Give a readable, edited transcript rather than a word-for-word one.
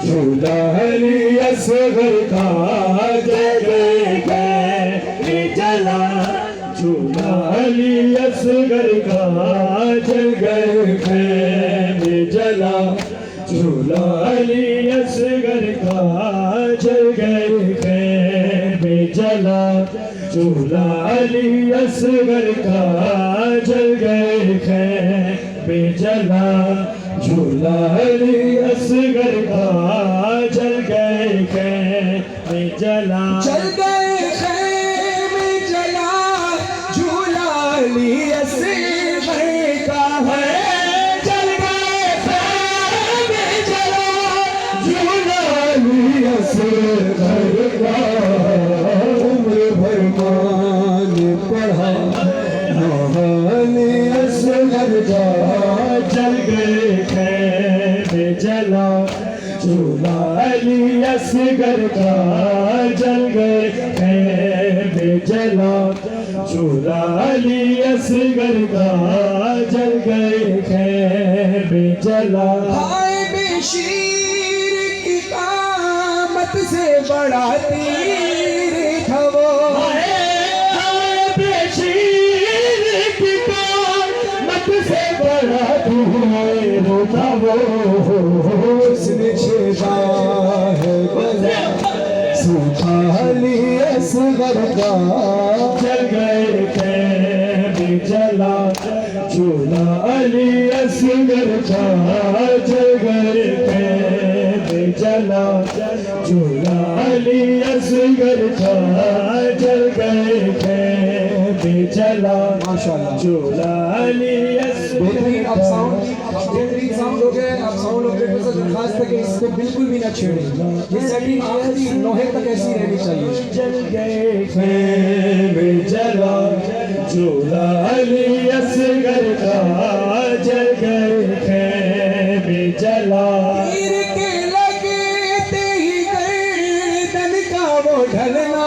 झूला अली असगर का जल गए जला झूला अली असगर का जल गए जला झूला अली असगर का जल गए जला झूला अली असगर का जल गए बेजला झूला अली असगर का जल गए बेजला जल गए में जला झूला अली असगर का है जल गए में जला झूला अली असगर का उम्र भर मान पढ़ा मोहनी असगर का जल गए जला झूला अली असगर का जल गए जला झूला अली असगर का जल गए जला हाय बेशीर की कामत से बड़ा तीर था वो से बड़ा होता वो उसने छेड़ा है सूखा अली असगर का जल गए जला झूला अली असगर का जल गए जला झूला अली असगर का जल गए जला माशाल्लाह झूला अली बेहतरीन अब साउंड हो गया। अब साउंड ऑपरेटर से दरखास्त है कि इसको बिल्कुल भी ना छेड़े। ये सेटिंग आखिरी नोहे तक ऐसी रहनी चाहिए। जल गए जला झूला अली असगर का जल गए जला तीर के लगते ही गर्दन का वो ढलना